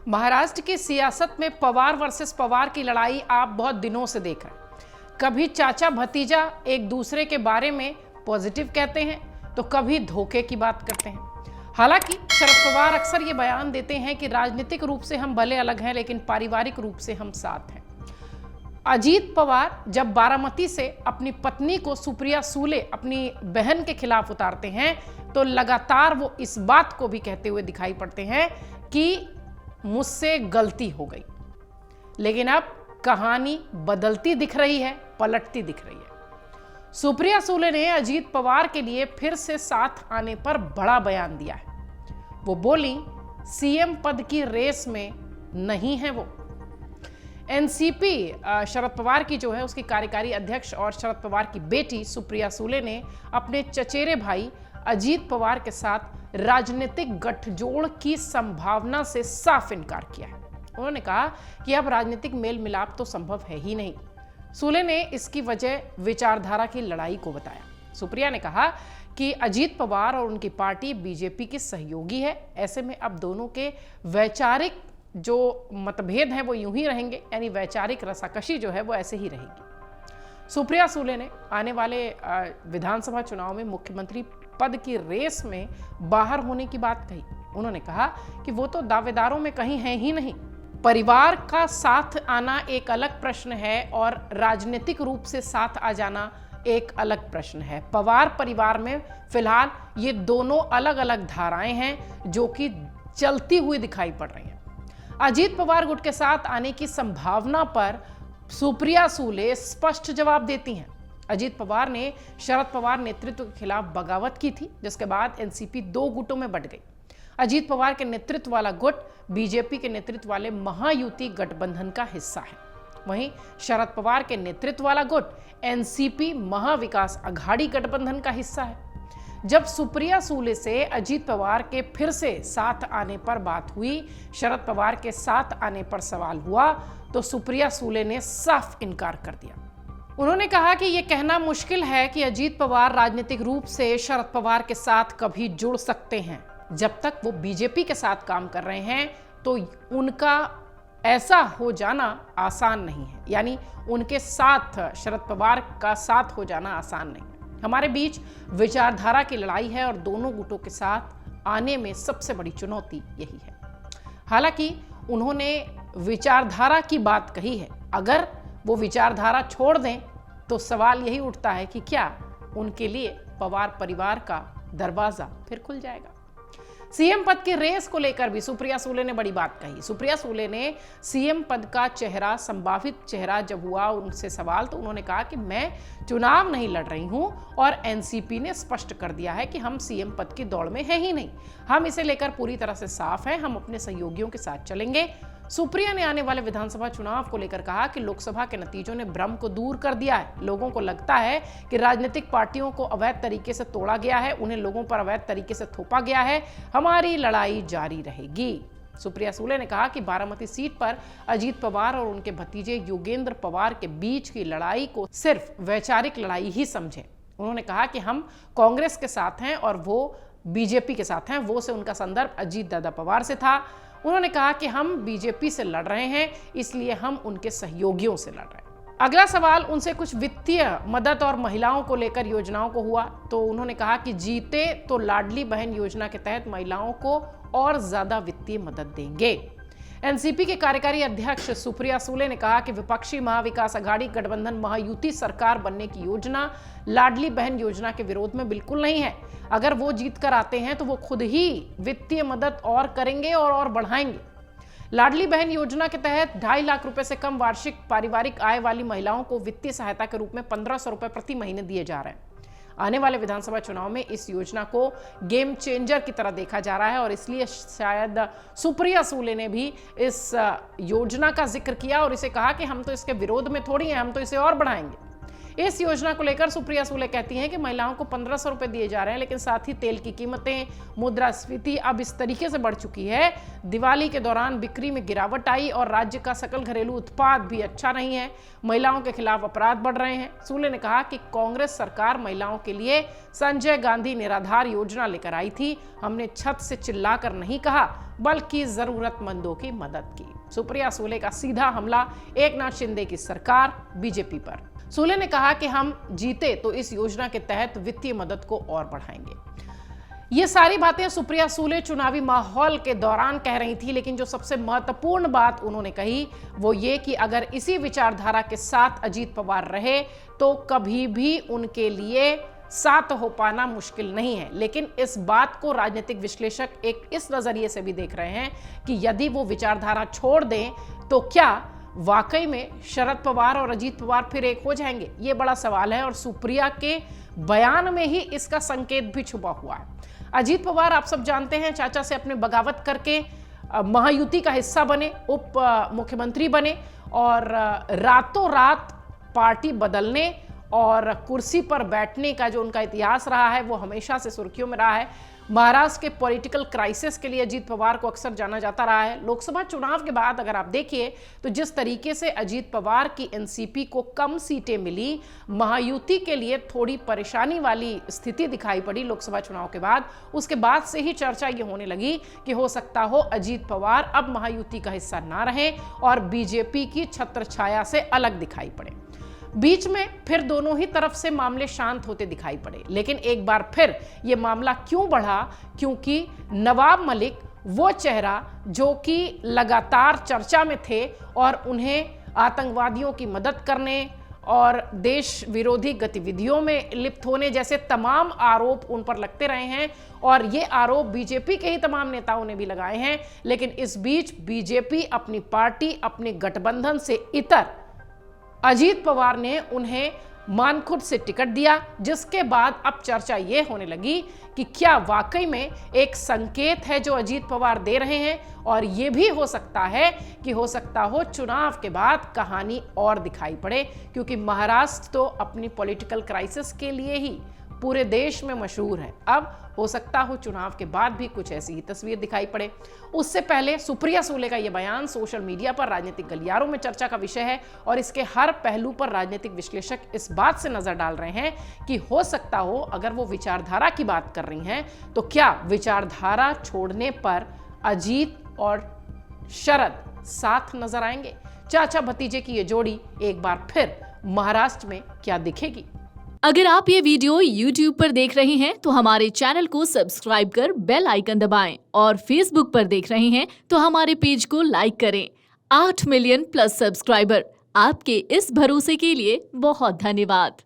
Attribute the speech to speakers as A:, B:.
A: महाराष्ट्र की सियासत में पवार वर्सेस पवार की लड़ाई आप बहुत दिनों से देख रहे हैं। कभी चाचा भतीजा एक दूसरे के बारे में पॉजिटिव कहते हैं तो कभी धोखे की बात करते हैं। हालांकि शरद पवार अक्सर ये बयान देते हैं कि राजनीतिक रूप से हम भले अलग हैं लेकिन पारिवारिक रूप से हम साथ हैं। अजीत पवार जब बारामती से अपनी पत्नी को सुप्रिया सूले अपनी बहन के खिलाफ उतारते हैं तो लगातार वो इस बात को भी कहते हुए दिखाई पड़ते हैं कि मुझसे गलती हो गई। लेकिन अब कहानी बदलती दिख रही है, पलटती दिख रही है। सुप्रिया सूले ने अजीत पवार के लिए फिर से साथ आने पर बड़ा बयान दिया है। वो बोली सीएम पद की रेस में नहीं है वो। एनसीपी शरद पवार की जो है उसकी कार्यकारी अध्यक्ष और शरद पवार की बेटी सुप्रिया सूले ने अपने चचेरे भाई अजीत पवार के साथ राजनीतिक गठजोड़ की संभावना से साफ इनकार किया है। उन्होंने कहा कि अब राजनीतिक मेल मिलाप तो संभव है ही नहीं। सूले ने इसकी वजह विचारधारा की लड़ाई को बताया। सुप्रिया ने कहा कि अजीत पवार और उनकी पार्टी बीजेपी की सहयोगी है। ऐसे में अब दोनों के वैचारिक जो मतभेद हैं वो यूं ही रहेंगे, यानी वैचारिक रसाकशी जो है वो ऐसे ही रहेगी। सुप्रिया सूले ने आने वाले विधानसभा चुनाव में मुख्यमंत्री पद की रेस में बाहर होने की बात कही। उन्होंने कहा कि वो तो दावेदारों में कहीं है ही नहीं। परिवार का साथ आना एक अलग प्रश्न है और राजनीतिक रूप से साथ आ जाना एक अलग प्रश्न है। पवार परिवार में फिलहाल ये दोनों अलग अलग धाराएं हैं जो कि चलती हुई दिखाई पड़ रही हैं। अजीत पवार गुट के साथ आने की संभावना पर सुप्रिया सूले स्पष्ट जवाब देती हैं। अजीत पवार ने शरद पवार नेतृत्व के खिलाफ बगावत की थी, जिसके बाद एनसीपी दो गुटों में बंट गई। अजीत पवार के नेतृत्व वाला गुट बीजेपी के नेतृत्व वाले महायुति गठबंधन का हिस्सा है। वहीं शरद पवार के नेतृत्व वाला गुट एनसीपी महाविकास अघाड़ी गठबंधन का हिस्सा है। जब सुप्रिया सूले से अजीत पवार के फिर से साथ आने पर बात हुई, शरद पवार के साथ आने पर सवाल हुआ तो सुप्रिया सूले ने साफ इनकार कर दिया। उन्होंने कहा कि यह कहना मुश्किल है कि अजीत पवार राजनीतिक रूप से शरद पवार के साथ कभी जुड़ सकते हैं। जब तक वो बीजेपी के साथ काम कर रहे हैं तो उनका ऐसा हो जाना आसान नहीं है, यानी उनके साथ शरद पवार का साथ हो जाना आसान नहीं है। हमारे बीच विचारधारा की लड़ाई है और दोनों गुटों के साथ आने में सबसे बड़ी चुनौती यही है। हालांकि उन्होंने विचारधारा की बात कही है। अगर वो विचारधारा छोड़ दें तो सवाल यही उठता है कि क्या उनके लिए पवार परिवार का दरवाजा फिर खुल जाएगा। सीएम पद की रेस को लेकर भी सुप्रिया सूले ने बड़ी बात कही। सुप्रिया सूले ने सीएम पद का चेहरा, संभावित चेहरा जब हुआ उनसे सवाल तो उन्होंने कहा कि मैं चुनाव नहीं लड़ रही हूं और एनसीपी ने स्पष्ट कर दिया है कि हम सीएम पद की दौड़ में है ही नहीं। हम इसे लेकर पूरी तरह से साफ हैं, हम अपने सहयोगियों के साथ चलेंगे। सुप्रिया ने आने वाले विधानसभा चुनाव को लेकर कहा कि लोकसभा के नतीजों ने भ्रम को दूर कर दिया है। लोगों को लगता है कि राजनीतिक पार्टियों को अवैध तरीके से तोड़ा गया है, उन्हें लोगों पर अवैध तरीके से थोपा गया है। हमारी लड़ाई जारी रहेगी। सुप्रिया सूले ने कहा कि बारामती सीट पर अजीत पवार और उनके भतीजे योगेंद्र पवार के बीच की लड़ाई को सिर्फ वैचारिक लड़ाई ही समझें। उन्होंने कहा कि हम कांग्रेस के साथ हैं और वो बीजेपी के साथ हैं। वो से उनका संदर्भ अजीत दादा पवार से था। उन्होंने कहा कि हम बीजेपी से लड़ रहे हैं, इसलिए हम उनके सहयोगियों से लड़ रहे हैं। अगला सवाल उनसे कुछ वित्तीय मदद और महिलाओं को लेकर योजनाओं को हुआ तो उन्होंने कहा कि जीते तो लाडली बहन योजना के तहत महिलाओं को और ज्यादा वित्तीय मदद देंगे। एनसीपी के कार्यकारी अध्यक्ष सुप्रिया सूले ने कहा कि विपक्षी महाविकास अघाड़ी गठबंधन महायुति सरकार बनने की योजना लाडली बहन योजना के विरोध में बिल्कुल नहीं है। अगर वो जीत कर आते हैं तो वो खुद ही वित्तीय मदद और करेंगे और बढ़ाएंगे। लाडली बहन योजना के तहत 2.5 लाख रुपए से कम वार्षिक पारिवारिक आय वाली महिलाओं को वित्तीय सहायता के रूप में 1500 रुपए प्रति महीने दिए जा रहे हैं। आने वाले विधानसभा चुनाव में इस योजना को गेम चेंजर की तरह देखा जा रहा है और इसलिए शायद सुप्रिया सूले ने भी इस योजना का जिक्र किया और इसे कहा कि हम तो इसके विरोध में थोड़ी हैं, हम तो इसे और बढ़ाएंगे। इस योजना को लेकर सुप्रिया सूले कहती हैं कि महिलाओं को 1500 रुपए दिए जा रहे हैं, लेकिन साथ ही तेल की कीमतें, मुद्रास्फीति अब इस तरीके से बढ़ चुकी है। दिवाली के दौरान बिक्री में गिरावट आई और राज्य का सकल घरेलू उत्पाद भी अच्छा नहीं है। महिलाओं के खिलाफ अपराध बढ़ रहे हैं। सूले ने कहा कि कांग्रेस सरकार महिलाओं के लिए संजय गांधी निराधार योजना लेकर आई थी। हमने छत से चिल्लाकर नहीं कहा, बल्कि जरूरतमंदों की मदद की। सुप्रिया सुले का सीधा हमला एकनाथ शिंदे की सरकार बीजेपी पर। सुले ने कहा कि हम जीते तो इस योजना के तहत वित्तीय मदद को और बढ़ाएंगे। ये सारी बातें सुप्रिया सुले चुनावी माहौल के दौरान कह रही थी, लेकिन जो सबसे महत्वपूर्ण बात उन्होंने कही वो ये कि अगर इसी विचारधारा के साथ अजीत पवार रहे तो कभी भी उनके लिए साथ हो पाना मुश्किल नहीं है। लेकिन इस बात को राजनीतिक विश्लेषक एक इस नजरिए से भी देख रहे हैं कि यदि वो विचारधारा छोड़ दें तो क्या वाकई में शरद पवार और अजीत पवार फिर एक हो जाएंगे? ये बड़ा सवाल है और सुप्रिया के बयान में ही इसका संकेत भी छुपा हुआ है। अजीत पवार आप सब जानते हैं चाचा से अपने बगावत करके महायुति का हिस्सा बने, उप मुख्यमंत्री बने और रातों रात पार्टी बदलने और कुर्सी पर बैठने का जो उनका इतिहास रहा है वो हमेशा से सुर्खियों में रहा है। महाराष्ट्र के पॉलिटिकल क्राइसिस के लिए अजीत पवार को अक्सर जाना जाता रहा है। लोकसभा चुनाव के बाद अगर आप देखिए तो जिस तरीके से अजीत पवार की एनसीपी को कम सीटें मिली, महायुति के लिए थोड़ी परेशानी वाली स्थिति दिखाई पड़ी लोकसभा चुनाव के बाद। उसके बाद से ही चर्चा ये होने लगी कि हो सकता हो अजीत पवार अब महायुति का हिस्सा ना रहे और बीजेपी की छत्रछाया से अलग दिखाई पड़े। बीच में फिर दोनों ही तरफ से मामले शांत होते दिखाई पड़े, लेकिन एक बार फिर यह मामला क्यों बढ़ा? क्योंकि नवाब मलिक वो चेहरा जो कि लगातार चर्चा में थे और उन्हें आतंकवादियों की मदद करने और देश विरोधी गतिविधियों में लिप्त होने जैसे तमाम आरोप उन पर लगते रहे हैं और ये आरोप बीजेपी के ही तमाम नेताओं ने भी लगाए हैं। लेकिन इस बीच बीजेपी अपनी पार्टी, अपने गठबंधन से इतर अजीत पवार ने उन्हें मानखुर्द से टिकट दिया, जिसके बाद अब चर्चा ये होने लगी कि क्या वाकई में एक संकेत है जो अजीत पवार दे रहे हैं और ये भी हो सकता है कि हो सकता हो चुनाव के बाद कहानी और दिखाई पड़े, क्योंकि महाराष्ट्र तो अपनी पॉलिटिकल क्राइसिस के लिए ही पूरे देश में मशहूर है। अब हो सकता हो चुनाव के बाद भी कुछ ऐसी ही तस्वीर दिखाई पड़े। उससे पहले सुप्रिया सुले का यह बयान सोशल मीडिया पर राजनीतिक गलियारों में चर्चा का विषय है और इसके हर पहलू पर राजनीतिक विश्लेषक इस बात से नजर डाल रहे हैं कि हो सकता हो अगर वो विचारधारा की बात कर रही हैं तो क्या विचारधारा छोड़ने पर अजीत और शरद साथ नजर आएंगे? चाचा भतीजे की ये जोड़ी एक बार फिर महाराष्ट्र में क्या दिखेगी?
B: अगर आप ये वीडियो YouTube पर देख रहे हैं तो हमारे चैनल को सब्सक्राइब कर बेल आइकन दबाएं और Facebook पर देख रहे हैं तो हमारे पेज को लाइक करें। 8 मिलियन प्लस सब्सक्राइबर, आपके इस भरोसे के लिए बहुत धन्यवाद।